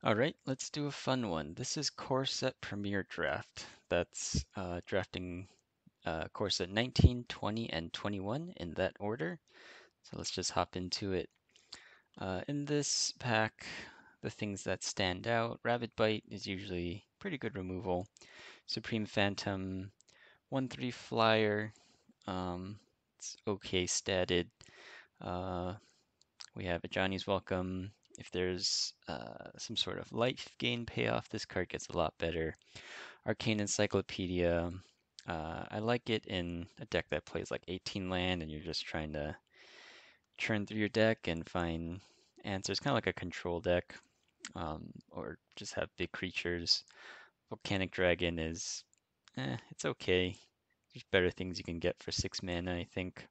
All right, let's do a fun one. This is Core Set Premier Draft. That's drafting Core Set 19, 20, and 21 in that order. So let's just hop into it. In this pack, the things that stand out, Rabbit Bite is usually pretty good removal. Supreme Phantom, 1/3 flyer, it's okay statted. Uh, we have a Johnny's Welcome. If there's some sort of life gain payoff, this card gets a lot better. Arcane Encyclopedia. I like it in a deck that plays like 18 land and you're just trying to churn through your deck and find answers, kind of like a control deck, or just have big creatures. Volcanic Dragon is, it's okay. There's better things you can get for 6 mana, I think.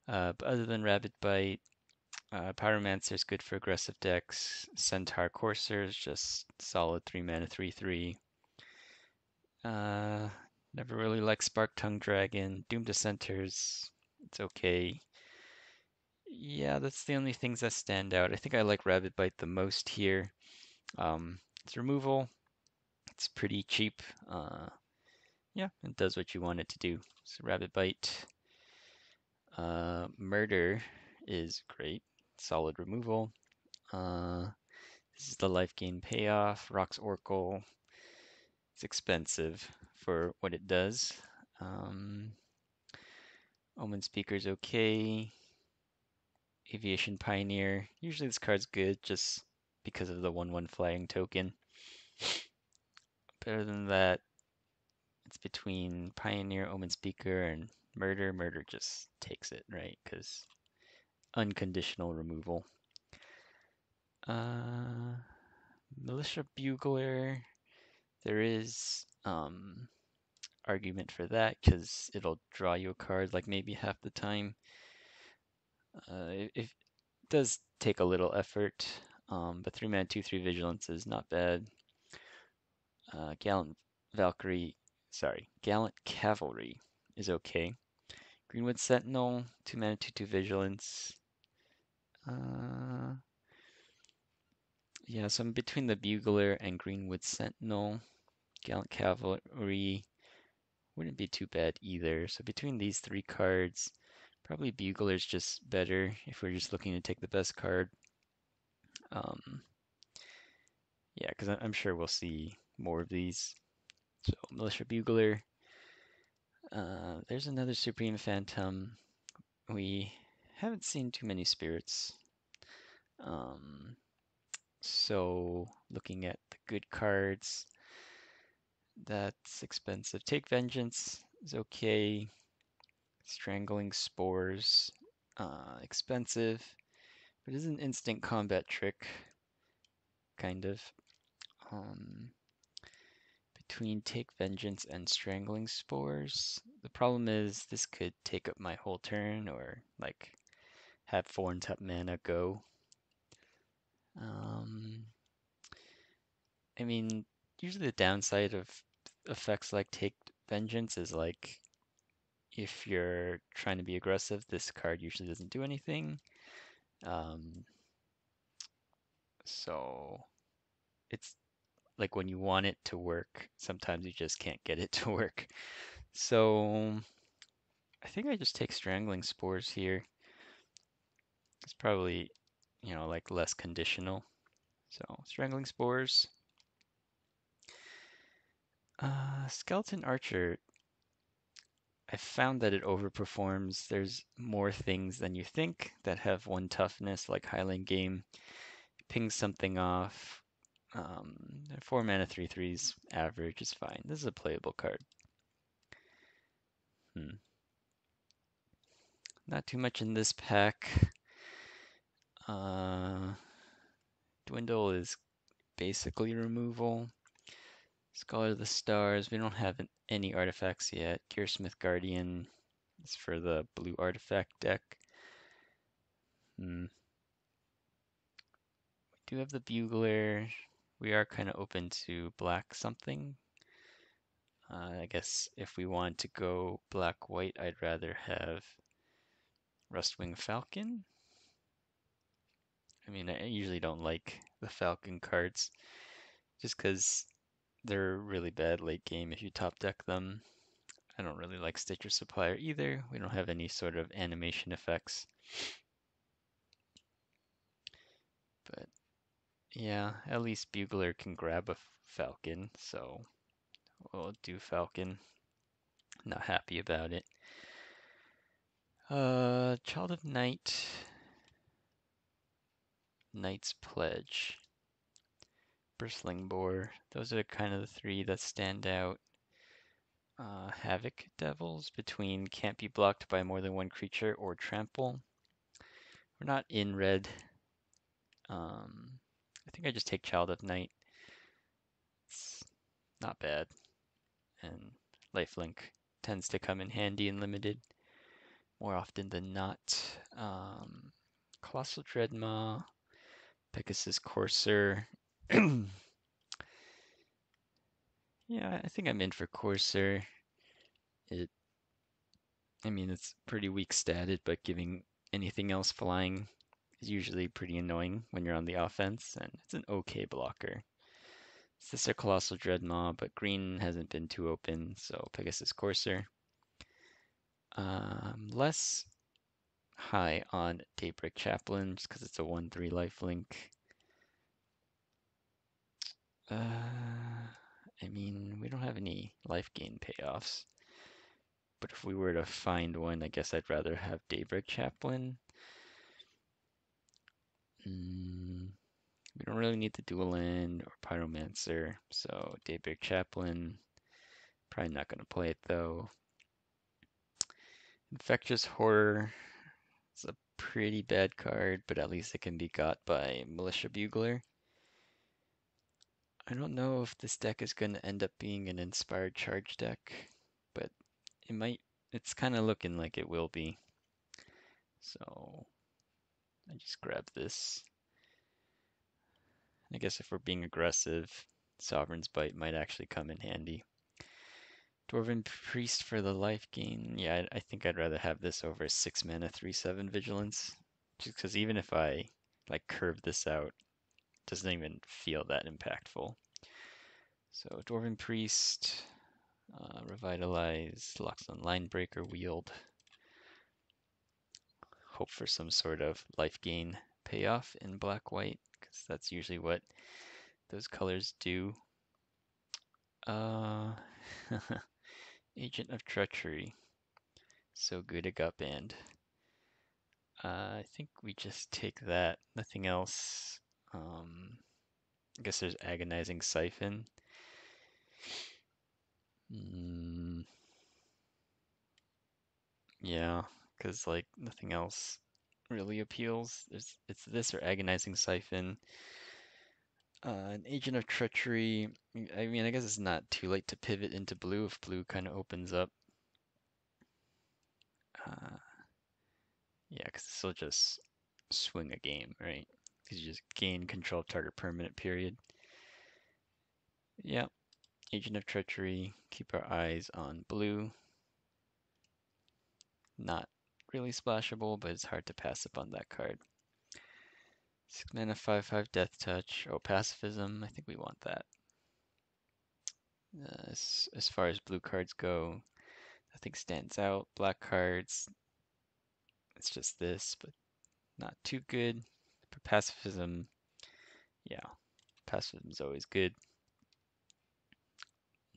But other than Rabbit Bite, Pyromancer is good for aggressive decks. Centaur Courser is just solid 3 mana 3/3. Uh, Never really liked Spark Tongue Dragon. Doom Dissenters, it's okay. Yeah, that's the only things that stand out. I think I like Rabbit Bite the most here. It's removal. It's pretty cheap. Yeah, it does what you want it to do. So Rabbit Bite. Murder is great. Solid removal. Uh, this is the life gain payoff. Rock's Oracle. It's expensive for what it does. Um, Omen Speaker's okay. Aviation Pioneer. Usually this card's good just because of the 1/1 flying token. Better than that, it's between Pioneer, Omen Speaker, and Murder. Murder just takes it, right? Because unconditional removal. Uh, Militia Bugler. There is argument for that because it'll draw you a card like maybe half the time. It does take a little effort, but 3 mana 2/3 vigilance is not bad. Gallant Valkyrie, sorry, Gallant Cavalry is okay. Greenwood Sentinel, 2 mana 2/2 vigilance. Uh, yeah, so I'm between the Bugler and Greenwood Sentinel. Gallant Cavalry wouldn't be too bad either. So between these three cards, probably Bugler's just better if we're just looking to take the best card. Um, yeah, because I'm sure we'll see more of these. So Militia Bugler. There's another Supreme Phantom. We haven't seen too many spirits. Um, so looking at the good cards, that's expensive. Take Vengeance is okay. Strangling Spores, expensive, but is an instant combat trick, kind of. Um, Between Take Vengeance and Strangling Spores, the problem is this could take up my whole turn or like have 4 and top mana go. Um, I mean, usually the downside of effects like Take Vengeance is like if you're trying to be aggressive, this card usually doesn't do anything. Um, so it's like when you want it to work, sometimes you just can't get it to work. So I think I just take Strangling Spores here. It's probably, like less conditional. So Strangling Spores. Skeleton Archer, I found that it overperforms. There's more things than you think that have 1 toughness, like Highland Game. Pings something off. 4 mana 3/3s average is fine. This is a playable card. Not too much in this pack. Uh, Dwindle is basically removal. Scholar of the Stars, we don't have any artifacts yet. Gearsmith Guardian is for the blue artifact deck. We do have the Bugler. We are kind of open to black something. I guess if we want to go black-white, I'd rather have Rustwing Falcon. I mean, I usually don't like the Falcon cards, just because they're really bad late game if you top deck them. I don't really like Stitcher Supplier either. We don't have any sort of animation effects. But yeah, at least Bugler can grab a Falcon, so we'll do Falcon. Not happy about it. Child of Night, Knight's Pledge, Bristling Boar. Those are kind of the three that stand out. Havoc Devils between can't be blocked by more than one creature or trample. We're not in red. I think I just take Child of Night. It's not bad. And Lifelink tends to come in handy in limited more often than not. Colossal Dreadmaw, Pegasus Courser. Yeah, I think I'm in for Courser. It's pretty weak statted, but giving anything else flying is usually pretty annoying when you're on the offense, and it's an okay blocker. It's this or Colossal Dreadmaw, but green hasn't been too open, so Pegasus Courser. Less high on Daybreak Chaplain, just because it's a 1/3 lifelink. We don't have any life gain payoffs. But if we were to find one, I guess I'd rather have Daybreak Chaplain. We don't really need the Dual End or Pyromancer, so Daybreak Chaplain. Probably not going to play it though. Infectious Horror is a pretty bad card, but at least it can be got by Militia Bugler. I don't know if this deck is going to end up being an Inspired Charge deck, but it might. It's kind of looking like it will be. So I just grab this. I guess if we're being aggressive, Sovereign's Bite might actually come in handy. Dwarven Priest for the life gain. Yeah, I think I'd rather have this over 6 mana 3/7 Vigilance. Just because even if I curve this out, it doesn't even feel that impactful. So Dwarven Priest, Revitalize, locks on Linebreaker, Wield. Hope for some sort of life gain payoff in black-white, because that's usually what those colors do. Agent of Treachery. So good it got banned. I think we just take that. Nothing else. I guess there's Agonizing Siphon. Yeah, because nothing else really appeals. It's this or Agonizing Siphon. An Agent of Treachery. I guess it's not too late to pivot into blue if blue kind of opens up. Yeah, because this will just swing a game, right? Because you just gain control of target permanent, period. Yeah, Agent of Treachery. Keep our eyes on blue. Not really splashable, but it's hard to pass up on that card. 6 mana, 5/5 Death Touch. Oh, Pacifism. I think we want that. As far as blue cards go, nothing stands out. Black cards, it's just this, but not too good. But Pacifism, yeah, Pacifism's always good.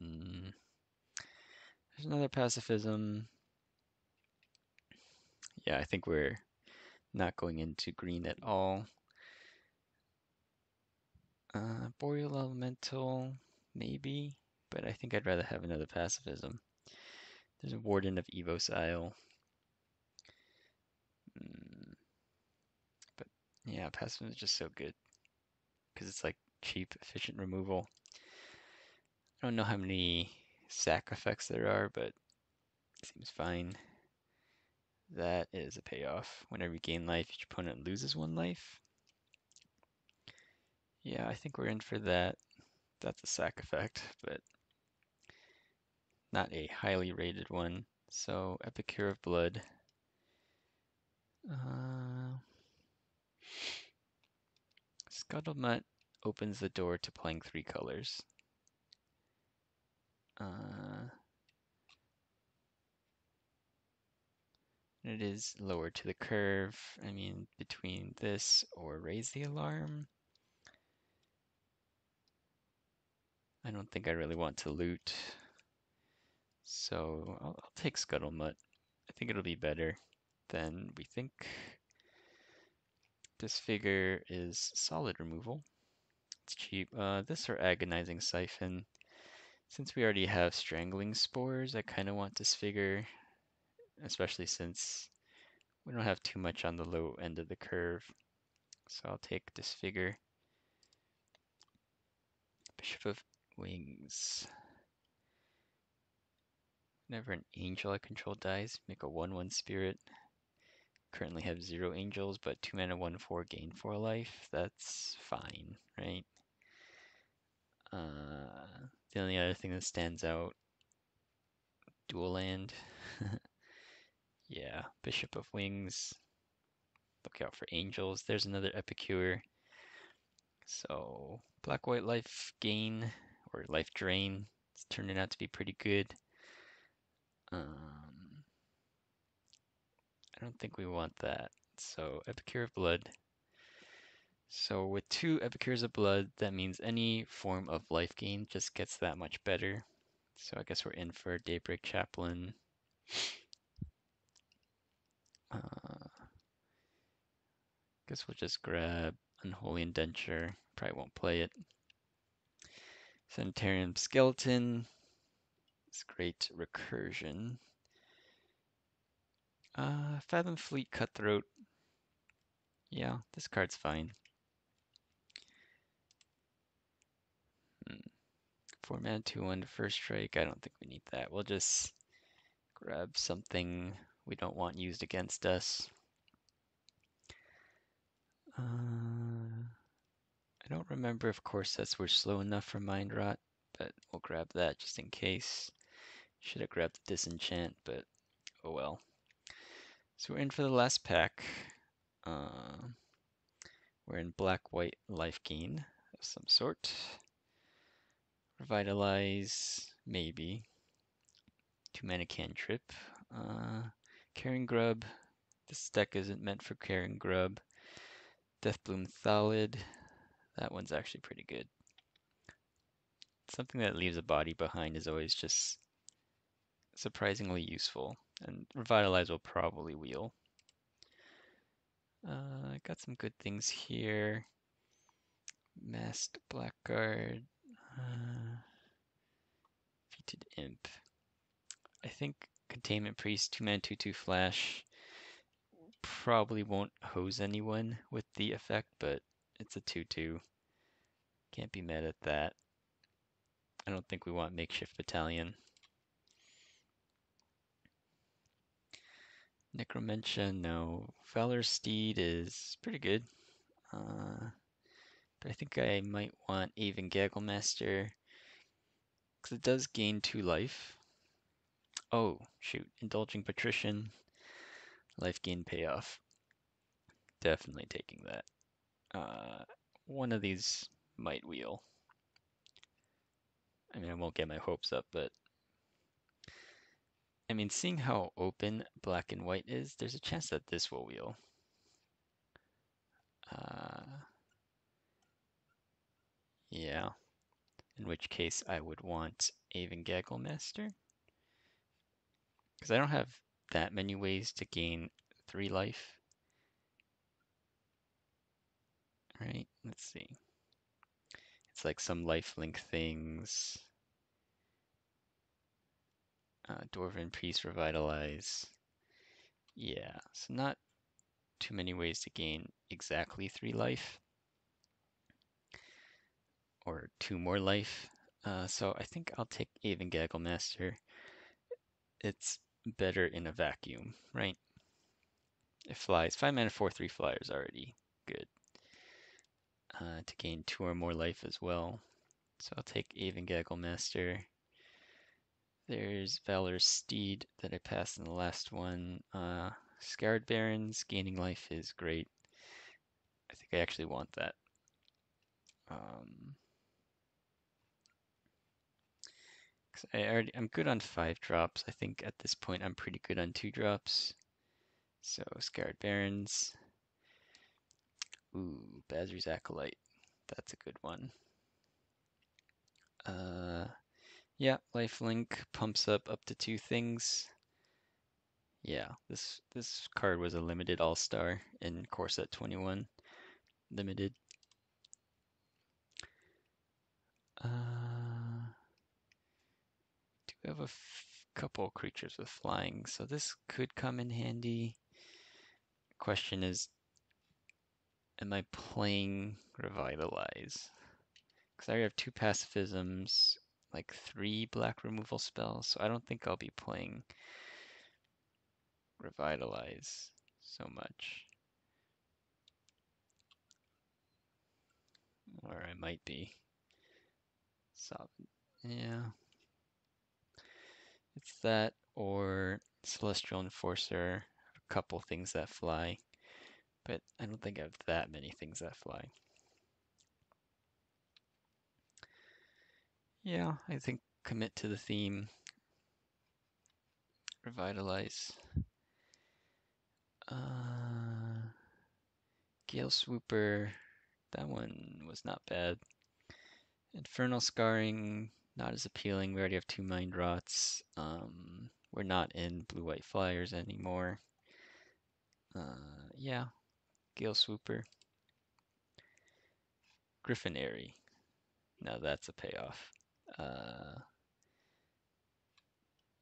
There's another Pacifism. Yeah, I think we're not going into green at all. Boreal Elemental, maybe, but I think I'd rather have another Pacifism. There's a Warden of Evos Isle. But yeah, Pacifism is just so good because it's cheap, efficient removal. I don't know how many sack effects there are, but it seems fine. That is a payoff. Whenever you gain life, each opponent loses 1 life. Yeah, I think we're in for that. That's a sack effect, but not a highly rated one. So Epicure of Blood. Scuttlemutt opens the door to playing 3 colors. Uh, it is lower to the curve. I mean, between this or raise the alarm. I don't think I really want to loot. So I'll take Scuttlemutt. I think it'll be better than we think. This figure is solid removal. It's cheap. This or Agonizing Siphon. Since we already have Strangling Spores, I kind of want this figure, especially since we don't have too much on the low end of the curve. So I'll take this figure. Bishop of Wings. Whenever an angel I control dies, make a 1/1 spirit. Currently have 0 angels, but 2 mana 1/4 gain 4 life. That's fine, right? The only other thing that stands out, dual land. Yeah, Bishop of Wings. Look out for angels. There's another Epicure. So black-white life gain or life drain. It's turning out to be pretty good. I don't think we want that. So Epicure of Blood. So with 2 Epicures of Blood, that means any form of life gain just gets that much better. So I guess we're in for Daybreak Chaplain. Guess we'll just grab Unholy Indenture. Probably won't play it. Sanitarium Skeleton. It's great recursion. Fathom Fleet Cutthroat. Yeah, this card's fine. 4 mana 2/1 first strike. I don't think we need that. We'll just grab something we don't want used against us. I don't remember if core sets were slow enough for Mind Rot, but we'll grab that just in case. Should have grabbed the Disenchant, but oh well. So we're in for the last pack. We're in black-white life gain of some sort. Revitalize, maybe. 2 mana cantrip. Carrion Grub. This deck isn't meant for Carrion Grub. Deathbloom Thallid. That one's actually pretty good. Something that leaves a body behind is always just surprisingly useful. And Revitalize will probably wheel. Got some good things here. Masked Blackguard. Defeated Imp. I think Containment Priest, 2 mana 2/2 flash. Probably won't hose anyone with the effect, but it's a 2/2. Can't be mad at that. I don't think we want Makeshift Battalion. Necromentia, no. Valor Steed is pretty good. But I think I might want Aven Gagglemaster, because it does gain 2 life. Oh, shoot. Indulging Patrician. Life gain payoff. Definitely taking that. One of these might wheel. I mean, I won't get my hopes up, but I mean, seeing how open black and white is, there's a chance that this will wheel. Yeah, in which case I would want Aven Gagglemaster, because I don't have that many ways to gain 3 life. Right, let's see. It's like some lifelink things. Dwarven Priest Revitalize. Yeah, so not too many ways to gain exactly 3 life. Or 2 more life. So I think I'll take Aven Gagglemaster. It's better in a vacuum, right? It flies. 5 mana 4/3 flyer is already good. To gain 2 or more life as well. So I'll take Aven Gagglemaster. There's Valor's Steed that I passed in the last one. Scarred Barons, gaining life is great. I think I actually want that. Um, 'Cause I'm good on 5 drops. I think at this point I'm pretty good on 2 drops. So Scarred Barrens. Ooh, Bazri's Acolyte. That's a good one. Uh, yeah, Lifelink pumps up to 2 things. Yeah, this card was a limited all-star in core set 21. Limited. Do have a couple creatures with flying, so this could come in handy. Question is, am I playing Revitalize? Because I already have 2 pacifisms, like 3 black removal spells, so I don't think I'll be playing Revitalize so much. Or I might be. So, yeah. It's that or Celestial Enforcer, a couple things that fly, but I don't think I have that many things that fly. Yeah, I think commit to the theme, Revitalize. Gale Swooper, that one was not bad. Infernal Scarring, not as appealing. We already have 2 Mind Rots. We're not in blue-white flyers anymore. Yeah, Gale Swooper. Griffin Airy. Now that's a payoff. Uh,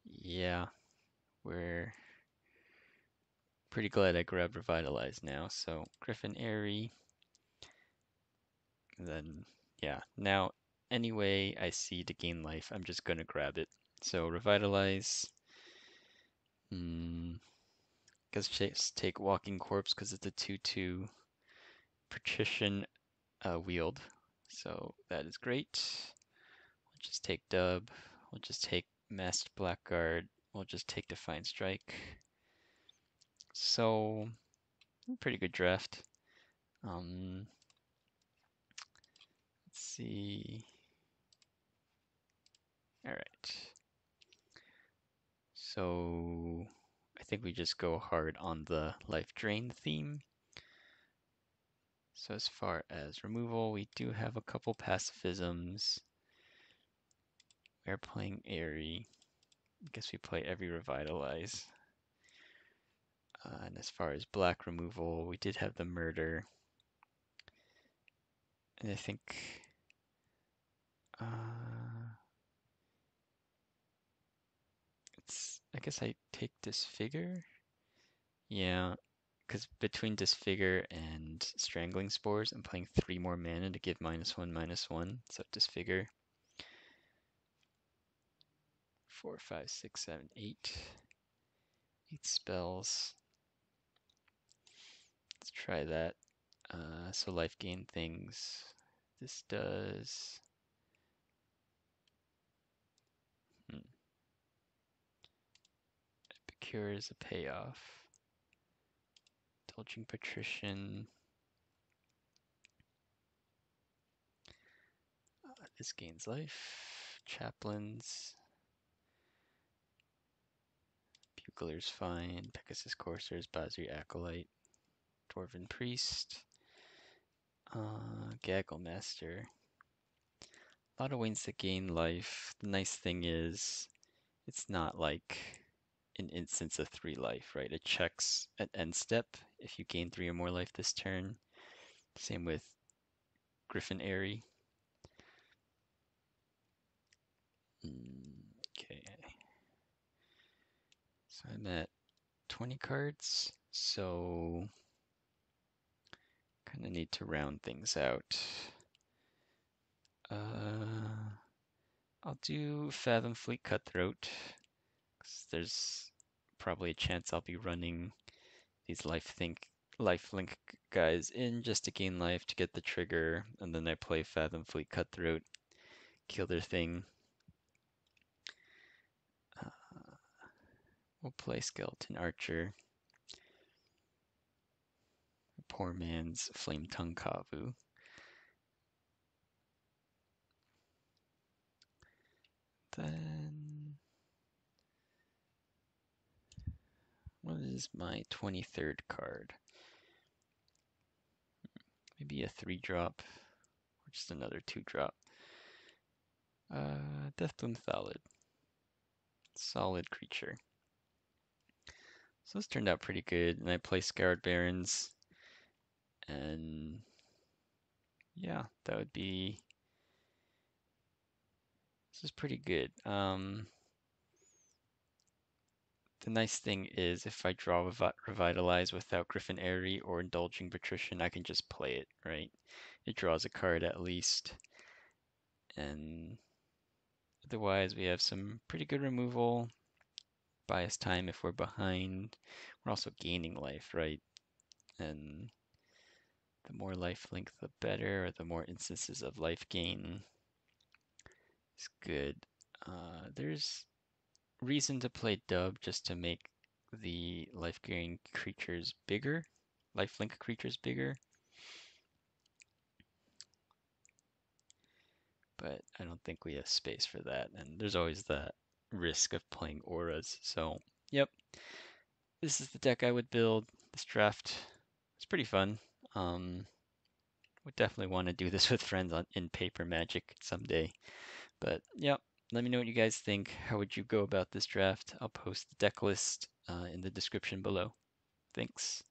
yeah, we're pretty glad I grabbed Revitalize now. So Griffin Airy. And then, yeah, now anyway I see to gain life, I'm just gonna grab it. So Revitalize. Guess just take Walking Corpse because it's a 2/2 patrician wield. So that is great. We'll just take Dub. We'll just take Masked Blackguard. We'll just take Defiant Strike. So, pretty good draft. Let's see. All right. So, I think we just go hard on the life drain theme. So as far as removal, we do have a couple pacifisms. We're playing Airy. I guess we play every Revitalize. And as far as black removal, we did have the Murder. And I think I guess I take Disfigure. Yeah, because between Disfigure and Strangling Spores, I'm playing 3 more mana to give -1/-1. So Disfigure. 4, 5, 6, 7, 8. 8 spells. Let's try that. So life gain things. This does. Epicure is a payoff. Indulging Patrician. This gains life. Chaplains. Bugler's fine. Pegasus Coursers. Bazri Acolyte. Dwarven Priest. Gaggle Master. A lot of ways to gain life. The nice thing is, it's not like an instance of 3 life, right? It checks at end step if you gain 3 or more life this turn. Same with Griffin Airy. Okay. So I'm at 20 cards, so kind of need to round things out. I'll do Fathom Fleet Cutthroat, because there's probably a chance I'll be running these lifelink guys in just to gain life to get the trigger, and then I play Fathom Fleet Cutthroat, kill their thing. We'll play Skeleton Archer. Poor man's Flame Tongue Kavu. Then, what is my 23rd card? Maybe a 3-drop, or just another 2-drop. Deathbloom Thallid. Solid creature. So this turned out pretty good, and I play Scoured Barrens, and yeah, that would be. This is pretty good. The nice thing is if I draw Revitalize without Griffin Airy or Indulging Patrician, I can just play it, right? It draws a card at least. And otherwise, we have some pretty good removal. Bias time if we're behind. We're also gaining life, right? And the more life link, the better, or the more instances of life gain is good. There's reason to play Dub just to make the life-gaining creatures bigger, lifelink creatures bigger. But I don't think we have space for that, and there's always that risk of playing auras. So, yep, this is the deck I would build. This draft is pretty fun. Would definitely want to do this with friends in Paper Magic someday. But yep, let me know what you guys think. How would you go about this draft? I'll post the deck list in the description below. Thanks.